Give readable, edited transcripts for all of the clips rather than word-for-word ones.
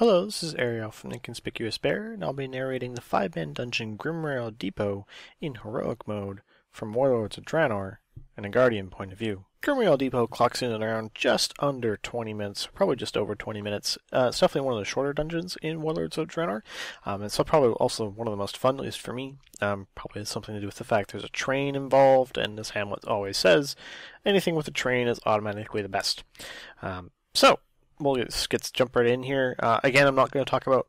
Hello, this is Arielle from Inconspicuous Bear, and I'll be narrating the 5-man dungeon Grimrail Depot in Heroic mode from Warlords of Draenor and a Guardian point of view. Grimrail Depot clocks in at around just under 20 minutes, probably just over 20 minutes. It's definitely one of the shorter dungeons in Warlords of Draenor. It's probably also one of the most fun, at least for me. Probably has something to do with the fact there's a train involved, and as Hamlet always says, anything with a train is automatically the best. We'll jump right in here. Again, I'm not going to talk about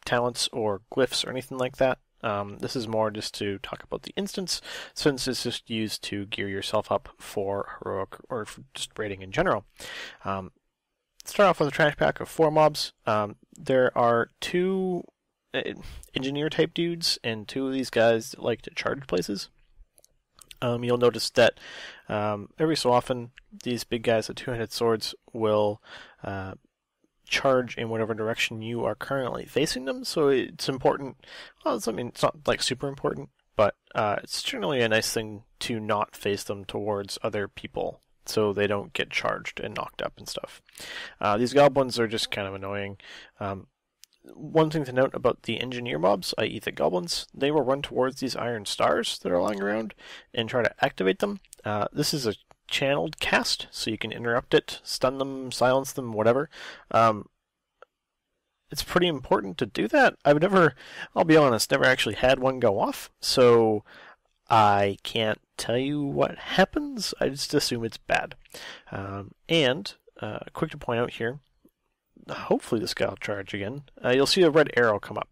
talents or glyphs or anything like that. This is more just to talk about the instance, since it's just used to gear yourself up for heroic or for just raiding in general. Start off with a trash pack of 4 mobs. There are 2 engineer type dudes and 2 of these guys that like to charge places. You'll notice that every so often these big guys with 2-handed swords will charge in whatever direction you are currently facing them. So it's important. Well, it's not like super important, but it's generally a nice thing to not face them towards other people, so they don't get charged and knocked up and stuff. These goblins are just kind of annoying. One thing to note about the engineer mobs, i.e. the goblins, they will run towards these iron stars that are lying around and try to activate them. This is a channeled cast, so you can interrupt it, stun them, silence them, whatever. It's pretty important to do that. I'll be honest, never actually had one go off, so I can't tell you what happens. I just assume it's bad. Quick to point out here, hopefully this guy will charge again. You'll see a red arrow come up.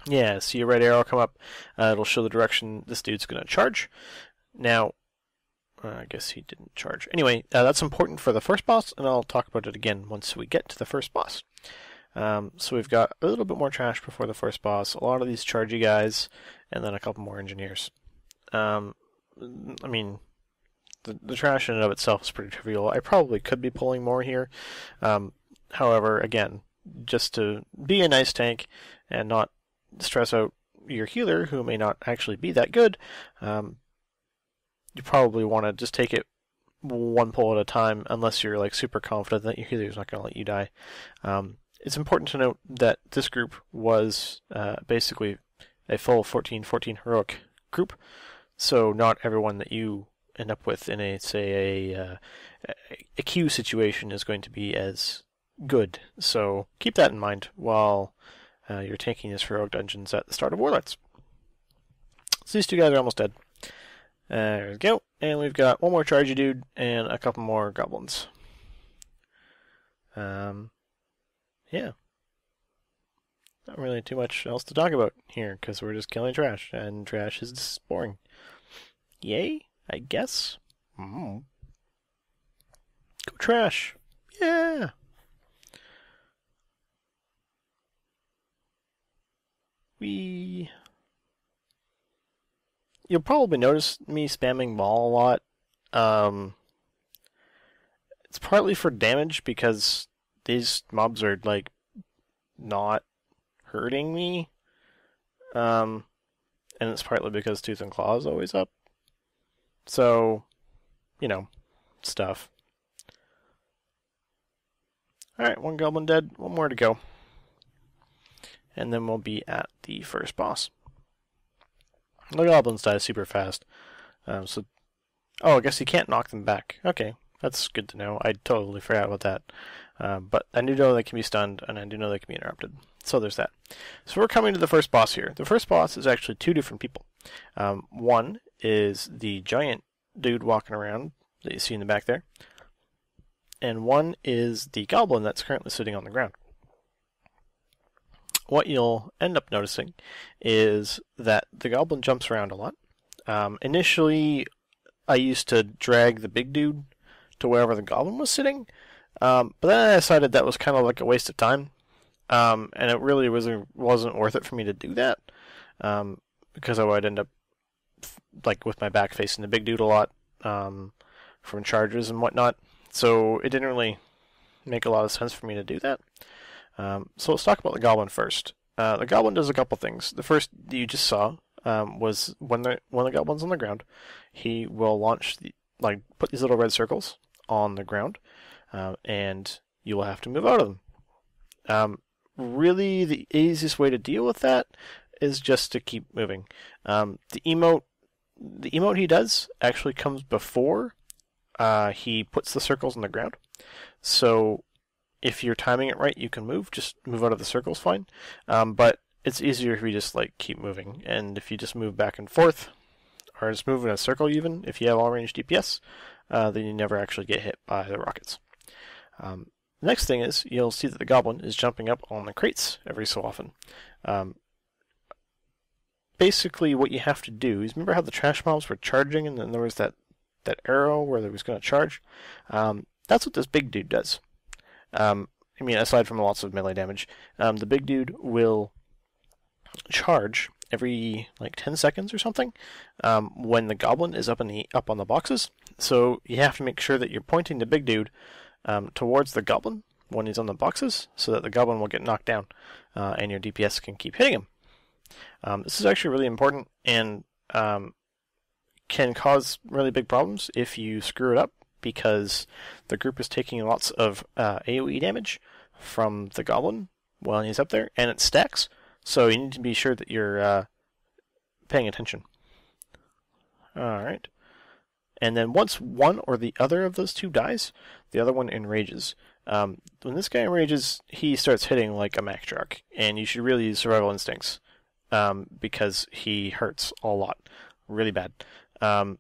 Yeah, see a red arrow come up. It'll show the direction this dude's going to charge. Now, I guess he didn't charge. Anyway, that's important for the first boss, and I'll talk about it again once we get to the first boss. So we've got a little bit more trash before the first boss, a lot of these chargy guys, and then a couple more engineers. The trash in and of itself is pretty trivial. I probably could be pulling more here. However, again, just to be a nice tank and not stress out your healer, who may not actually be that good, you probably want to just take it one pull at a time, unless you're like super confident that your healer is not going to let you die. It's important to note that this group was basically a full 14-14 heroic group, so not everyone that you end up with in a queue situation is going to be as good. So keep that in mind while you're tanking this heroic dungeons at the start of Warlords. So these 2 guys are almost dead. There we go. And we've got one more chargy dude and a couple more goblins. Yeah. Not really too much else to talk about here, because we're just killing trash, and trash is just boring. Yay, I guess. Go trash. Yeah. You'll probably notice me spamming ball a lot. It's partly for damage, because these mobs are like not hurting me. And it's partly because Tooth and Claw is always up. So, stuff. Alright, 1 goblin dead, 1 more to go. And then we'll be at the first boss. The goblins die super fast. I guess you can't knock them back. Okay, that's good to know. I totally forgot about that. But I do know they can be stunned, and I do know they can be interrupted. So there's that. So we're coming to the first boss here. The first boss is actually 2 different people. One is the giant dude walking around that you see in the back there. And one is the goblin that's currently sitting on the ground. What you'll end up noticing is that the goblin jumps around a lot. Initially, I used to drag the big dude to wherever the goblin was sitting, but then I decided that was kind of like a waste of time, and it really wasn't worth it for me to do that, because I would end up like with my back facing the big dude a lot from charges and whatnot. So it didn't really make a lot of sense for me to do that. So let's talk about the goblin first. The goblin does a couple things. The first that you just saw was when the goblin's on the ground, he will launch put these little red circles on the ground, and you will have to move out of them. Really, the easiest way to deal with that is just to keep moving. The emote he does actually comes before he puts the circles on the ground. So if you're timing it right, you can move. Just move out of the circles, fine. But it's easier if you just like keep moving, and if you just move back and forth, or just move in a circle even, if you have all range DPS, then you never actually get hit by the rockets. The next thing is, you'll see that the goblin is jumping up on the crates every so often. Basically, what you have to do is, remember how the trash mobs were charging, and then there was that arrow where they was going to charge? That's what this big dude does. I mean, aside from lots of melee damage, the big dude will charge every like 10 seconds or something when the goblin is up on the boxes. So you have to make sure that you're pointing the big dude towards the goblin when he's on the boxes, so that the goblin will get knocked down and your DPS can keep hitting him. This is actually really important, and can cause really big problems if you screw it up, because the group is taking lots of AoE damage from the goblin while he's up there, and it stacks. So you need to be sure that you're paying attention. Alright. And then once one or the other of those two dies, the other one enrages. When this guy enrages, he starts hitting like a Mack truck, and you should really use survival instincts, because he hurts a lot. Really bad. And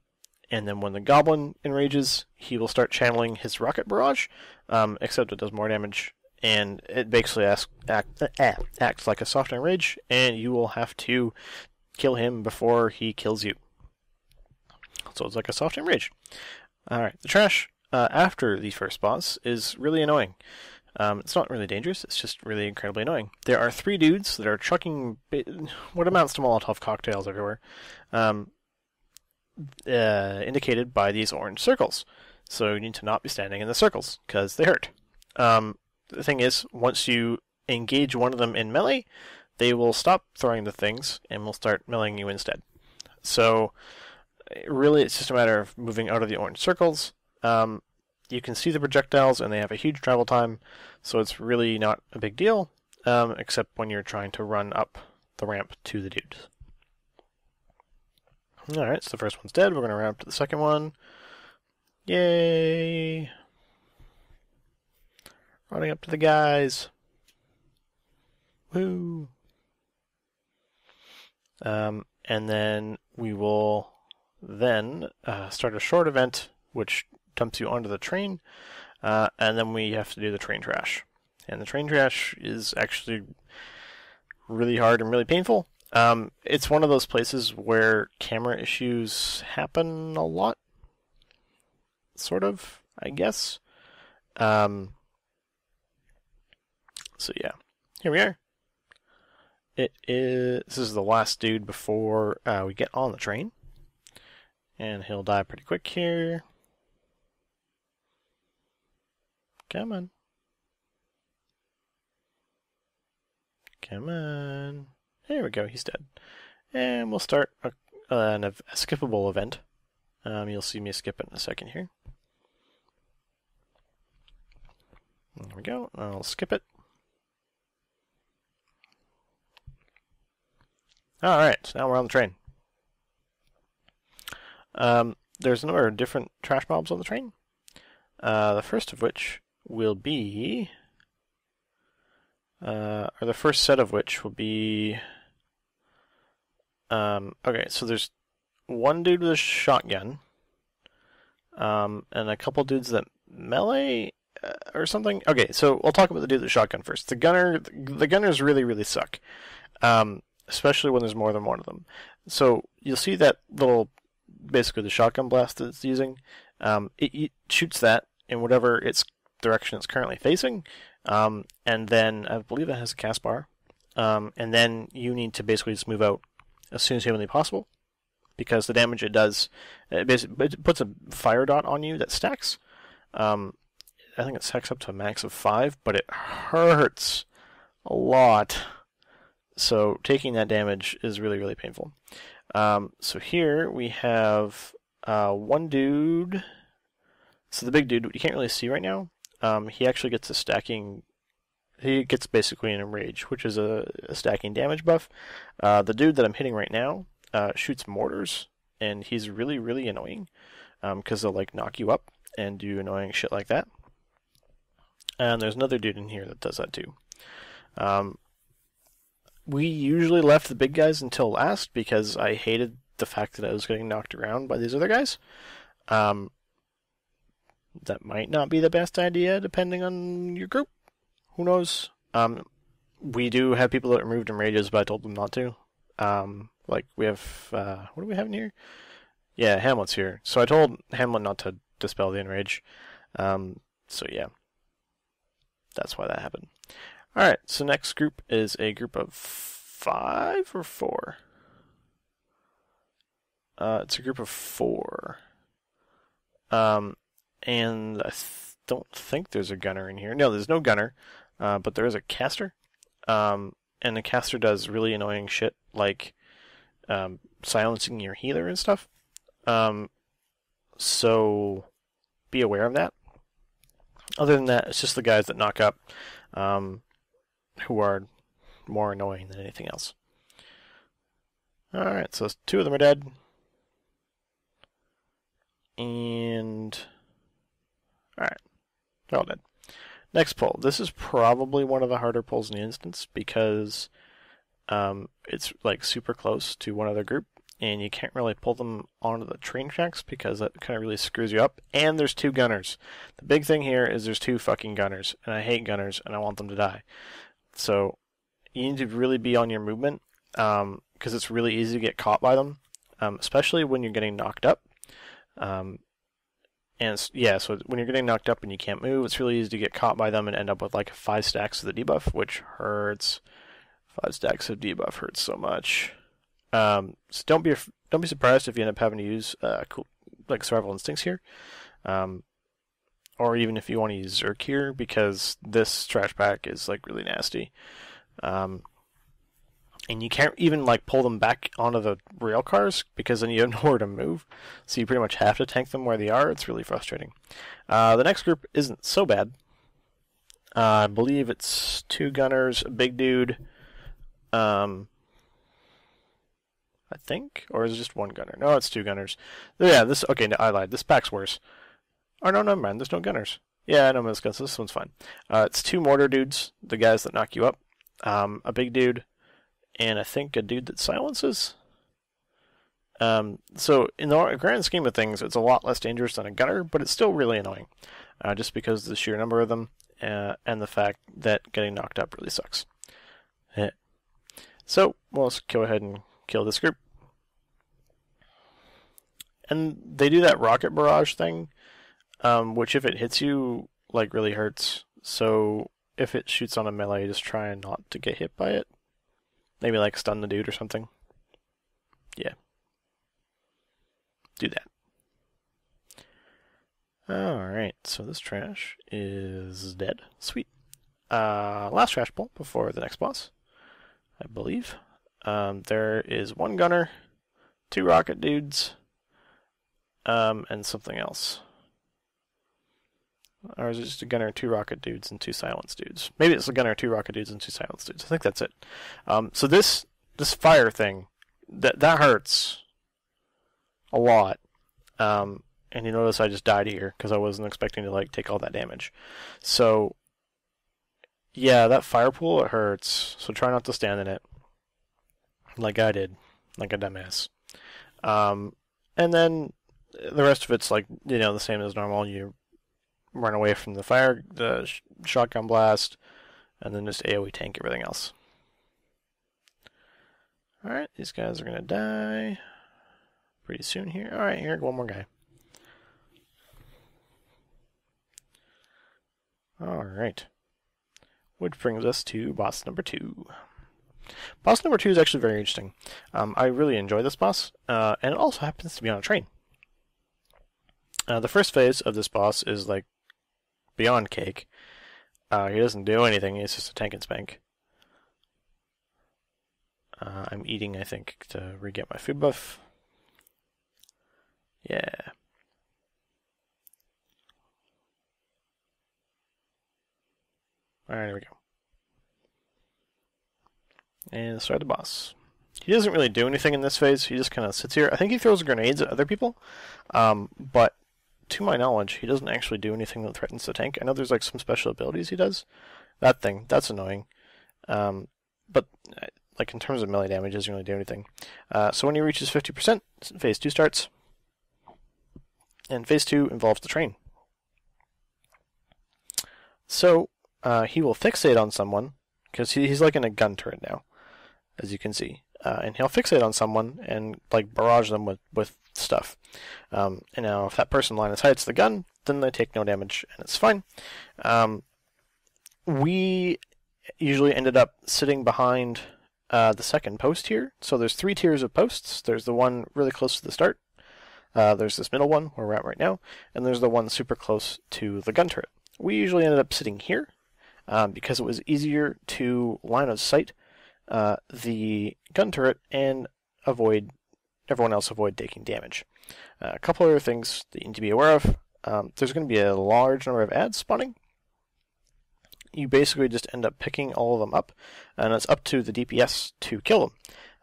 then when the goblin enrages, he will start channeling his rocket barrage, except it does more damage, and it basically acts like a soft enrage, and you will have to kill him before he kills you. So it's like a soft enrage. Alright, the trash after the first boss is really annoying. It's not really dangerous, it's just really incredibly annoying. There are 3 dudes that are chucking what amounts to Molotov cocktails everywhere, indicated by these orange circles. So you need to not be standing in the circles, because they hurt. The thing is, once you engage one of them in melee, they will stop throwing the things and will start meleeing you instead. So really, it's just a matter of moving out of the orange circles. You can see the projectiles, and they have a huge travel time, so it's really not a big deal, except when you're trying to run up the ramp to the dudes. Alright, so the first one's dead. We're going to run up to the second one. Yay! Running up to the guys. Woo! And then we will start a short event, which dumps you onto the train, and then we have to do the train trash. And the train trash is actually really hard and really painful. It's one of those places where camera issues happen a lot, sort of, I guess. So yeah, here we are. This is the last dude before we get on the train, and he'll die pretty quick here. Come on. Come on. There we go, he's dead. And we'll start a skippable event. You'll see me skip it in a second here. There we go, I'll skip it. Alright, so now we're on the train. There's a number of different trash mobs on the train. The first of which will be... or the first set of which will be... okay, so there's one dude with a shotgun, and a couple dudes that melee or something. Okay, so we'll talk about the dude with the shotgun first. The gunners really, really suck. Especially when there's more than one of them. So you'll see that little, basically the shotgun blast that it's using. It shoots that in whatever its direction it's currently facing, and then I believe it has a cast bar. And then you need to basically just move out as soon as humanly possible, because the damage it does, it puts a fire dot on you that stacks. I think it stacks up to a max of 5, but it hurts a lot. So taking that damage is really, really painful. So here we have one dude. So the big dude, you can't really see right now. He actually gets a stacking he gets basically an enrage, which is a stacking damage buff. The dude that I'm hitting right now shoots mortars, and he's really, really annoying because they'll like knock you up and do annoying shit like that. And there's another dude in here that does that too. We usually left the big guys until last because I hated the fact that I was getting knocked around by these other guys. That might not be the best idea depending on your group. Who knows? We do have people that removed enrages, but I told them not to. Like we have, what do we have in here? Yeah, Hamlet's here. So I told Hamlet not to dispel the enrage. So yeah, that's why that happened. Alright, so next group is a group of 5 or 4? It's a group of 4. And I don't think there's a gunner in here. No, there's no gunner, but there is a caster. And the caster does really annoying shit, like silencing your healer and stuff. So be aware of that. Other than that, it's just the guys that knock up, who are more annoying than anything else. Alright, so 2 of them are dead. And alright, they're all dead. Next pull. This is probably one of the harder pulls in the instance because it's like super close to one other group, and you can't really pull them onto the train tracks because that kind of really screws you up. And there's 2 gunners. The big thing here is there's 2 fucking gunners, and I hate gunners, and I want them to die. So you need to really be on your movement because it's really easy to get caught by them, especially when you're getting knocked up. And yeah, so when you're getting knocked up and you can't move, it's really easy to get caught by them and end up with like 5 stacks of the debuff, which hurts. 5 stacks of debuff hurts so much. So don't be surprised if you end up having to use cool, like survival instincts here, or even if you want to use Zerk here, because this trash pack is like really nasty. And you can't even like pull them back onto the rail cars because then you have nowhere to move. So you pretty much have to tank them where they are. It's really frustrating. The next group isn't so bad. I believe it's 2 gunners, a big dude. I think, or is it just 1 gunner? No, it's 2 gunners. Yeah, okay. No, I lied. This pack's worse. Oh no, never mind. There's no gunners. Yeah, no, this one's fine. It's 2 mortar dudes, the guys that knock you up. A big dude. And I think a dude that silences. So in the grand scheme of things, it's a lot less dangerous than a gunner, but it's still really annoying, just because of the sheer number of them and the fact that getting knocked up really sucks. So let's go ahead and kill this group. And they do that rocket barrage thing, which if it hits you, like really hurts. So if it shoots on a melee, just try not to get hit by it. Maybe like stun the dude or something. Yeah. Do that. Alright, so this trash is dead. Sweet. Last trash pull before the next boss, I believe. There is 1 gunner, 2 rocket dudes, and something else. Or is it just a gunner, 2 rocket dudes, and 2 silence dudes? Maybe it's a gunner, 2 rocket dudes, and 2 silence dudes. I think that's it. So this fire thing, that hurts a lot. And you notice I just died here because I wasn't expecting to like take all that damage. So yeah, that fire pool, it hurts. So try not to stand in it, like I did, like a dumbass. And then the rest of it's like the same as normal. You run away from the fire, the shotgun blast, and then just AoE tank everything else. Alright, these guys are going to die pretty soon here. Alright, here, one more guy. Alright. Which brings us to boss number 2. Boss number 2 is actually very interesting. I really enjoy this boss, and it also happens to be on a train. The first phase of this boss is like beyond cake. He doesn't do anything, he's just a tank and spank. I'm eating, I think, to re-get my food buff. Yeah. Alright, there we go. And start the boss. He doesn't really do anything in this phase. He just kind of sits here. I think he throws grenades at other people, but to my knowledge, he doesn't actually do anything that threatens the tank. I know there's like some special abilities he does. That thing, that's annoying. But like in terms of melee damage, he doesn't really do anything. So when he reaches 50%, phase 2 starts. And phase 2 involves the train. So he will fixate on someone, because he's like in a gun turret now, as you can see. And he'll fixate on someone and like barrage them with stuff. And now if that person line of sights the gun, then they take no damage and it's fine. We usually ended up sitting behind the second post here. So there's 3 tiers of posts. There's the one really close to the start. There's this middle one where we're at right now, and there's the one super close to the gun turret. We usually ended up sitting here because it was easier to line of sight the gun turret and everyone else avoid taking damage. A couple other things that you need to be aware of. There's going to be a large number of ads spawning. You basically just end up picking all of them up, and it's up to the DPS to kill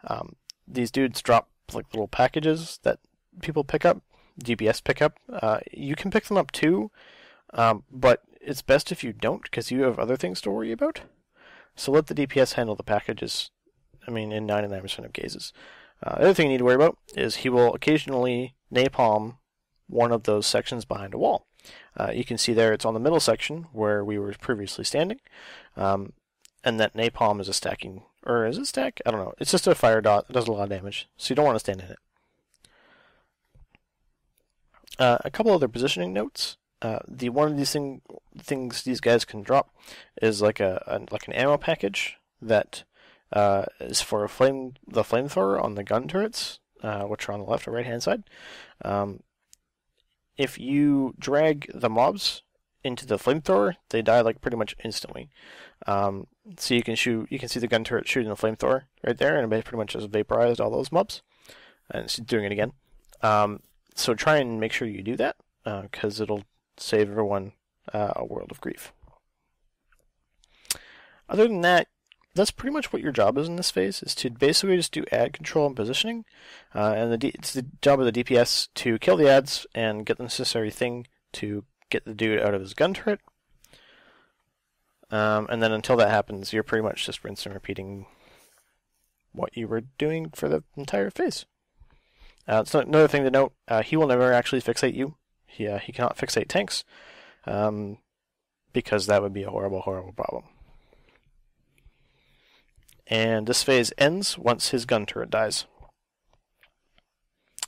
them. These dudes drop like little packages that people pick up, DPS pick up. You can pick them up too, but it's best if you don't, because you have other things to worry about. So let the DPS handle the packages, in 99% of cases. The other thing you need to worry about is he will occasionally napalm one of those sections behind a wall. You can see there it's on the middle section where we were previously standing, and that napalm is a stacking, or is it stack? I don't know. It's just a fire dot. It does a lot of damage, so you don't want to stand in it. A couple other positioning notes. One of these things these guys can drop is like an ammo package that is for the flamethrower on the gun turrets, which are on the left or right hand side. If you drag the mobs into the flamethrower, they die like pretty much instantly. So you can see the gun turret shooting the flamethrower right there, and it pretty much just vaporized all those mobs. And it's doing it again. So try and make sure you do that, because it'll save everyone a world of grief. Other than that, that's pretty much what your job is in this phase, is to basically just do ad control and positioning. And it's the job of the DPS to kill the ads and get the necessary thing to get the dude out of his gun turret. And then until that happens, you're pretty much just rinsing and repeating what you were doing for the entire phase. So another thing to note, he will never actually fixate you. He cannot fixate tanks, because that would be a horrible, horrible problem. And this phase ends once his gun turret dies.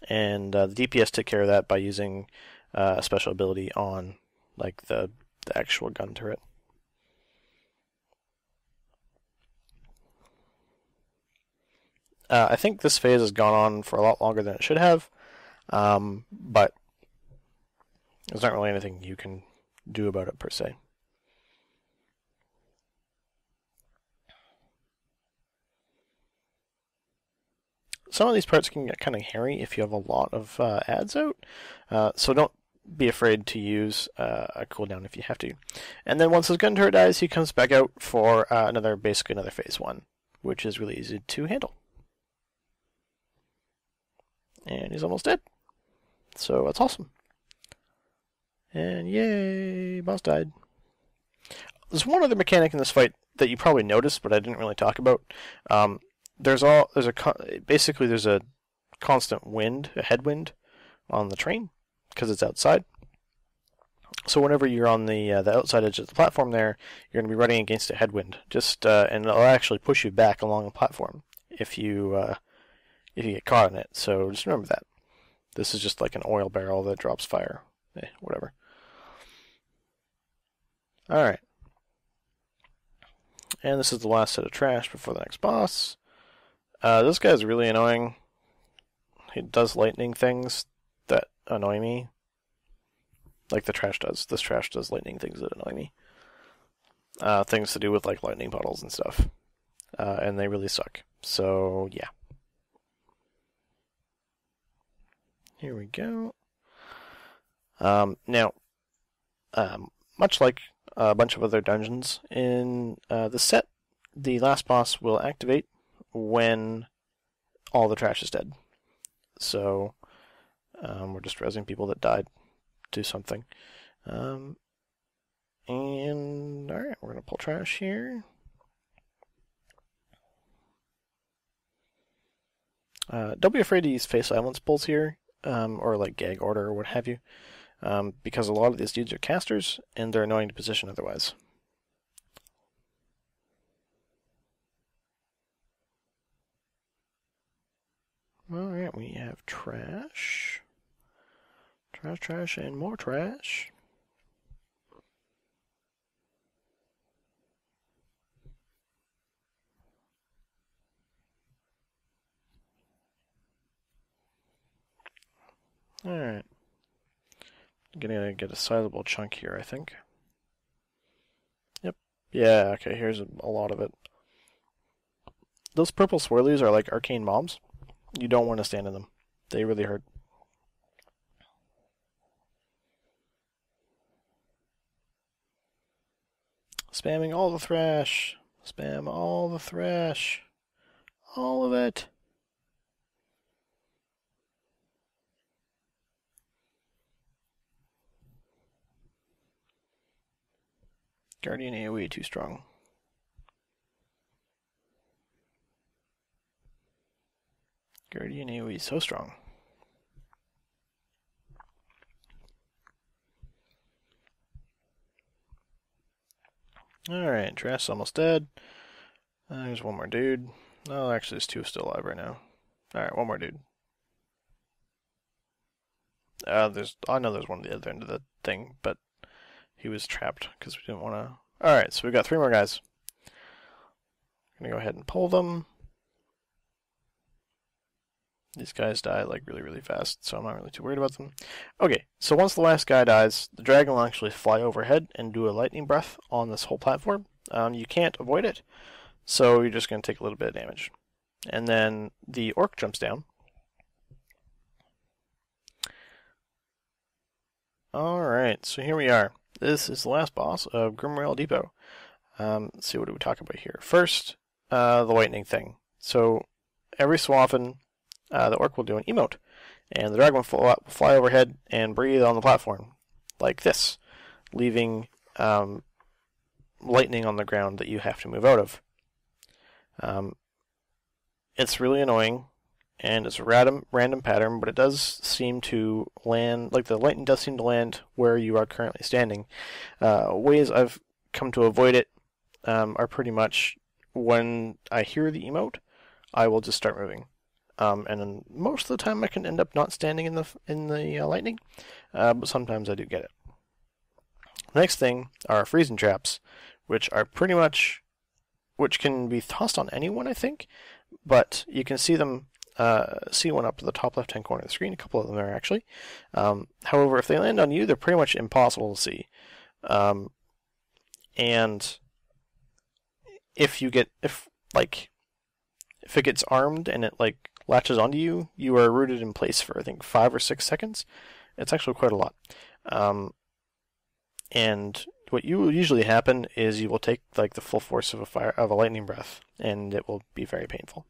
And the DPS took care of that by using a special ability on like the actual gun turret. I think this phase has gone on for a lot longer than it should have, but there's not really anything you can do about it per se. Some of these parts can get kind of hairy if you have a lot of ads out, so don't be afraid to use a cooldown if you have to. And then once his gun turret dies, he comes back out for basically another phase 1, which is really easy to handle. And he's almost dead, so that's awesome. And yay, boss died. There's one other mechanic in this fight that you probably noticed, but I didn't really talk about. There's a constant wind, a headwind, on the train because it's outside. So whenever you're on the outside edge of the platform, there, you're going to be running against a headwind. And it'll actually push you back along the platform if you get caught in it. So just remember that. This is just like an oil barrel that drops fire. Whatever. Alright. And this is the last set of trash before the next boss. This guy's really annoying. He does lightning things that annoy me. Like the trash does. This trash does lightning things that annoy me. Things to do with like lightning puddles and stuff. And they really suck. So, yeah. Here we go. Now, much like a bunch of other dungeons in the set, the last boss will activate when all the trash is dead. So we're just resing people that died to something. And alright, we're gonna pull trash here. Don't be afraid to use face silence pulls here, or like gag order or what have you, because a lot of these dudes are casters and they're annoying to position otherwise. Alright, we have trash. Trash, trash, and more trash. Alright. Gonna get a sizable chunk here, I think. Yep. Yeah, okay, here's a lot of it. Those purple swirlies are like arcane mobs. You don't want to stand in them. They really hurt. Spamming all the thrash. Spam all the thrash. All of it. Guardian AoE too strong. Guardian AoE so strong. Alright, Trash's almost dead. There's one more dude. Oh, actually there's two still alive right now. Alright, one more dude. I know there's one at the other end of the thing, but he was trapped because we didn't want to. Alright, so we've got 3 more guys. I'm gonna go ahead and pull them. These guys die like really, really fast, so I'm not really too worried about them. Okay, so once the last guy dies, the dragon will actually fly overhead and do a lightning breath on this whole platform. You can't avoid it, so you're just going to take a little bit of damage. And then the orc jumps down. Alright, so here we are. This is the last boss of Grimrail Depot. Let's see, what do we talk about here? First, the lightning thing. So every so often, the orc will do an emote, and the dragon will fly overhead and breathe on the platform, like this, leaving lightning on the ground that you have to move out of. It's really annoying, and it's a random pattern, but it does seem to land, like the lightning does seem to land where you are currently standing. Ways I've come to avoid it are pretty much when I hear the emote, I will just start moving. And then most of the time I can end up not standing in the lightning, but sometimes I do get it. Next thing are freezing traps, which are pretty much, which can be tossed on anyone, I think, but you can see them, see one up at the top left-hand corner of the screen, a couple of them there actually. However, if they land on you, they're pretty much impossible to see. And if it gets armed and it latches onto you, you are rooted in place for I think 5 or 6 seconds. It's actually quite a lot. And what will usually happen is you will take the full force of a lightning breath, and it will be very painful.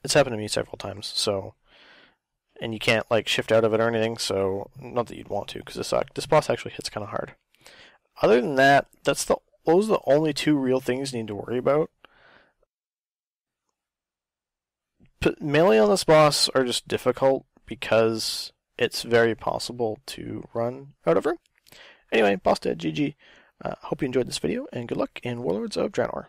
It's happened to me several times, so, and you can't shift out of it or anything, so not that you'd want to, because this boss actually hits kind of hard. Other than that, those are the only 2 real things you need to worry about. Melee on this boss are just difficult because it's very possible to run out of her. Anyway, boss dead, GG. Hope you enjoyed this video, and good luck in Warlords of Draenor.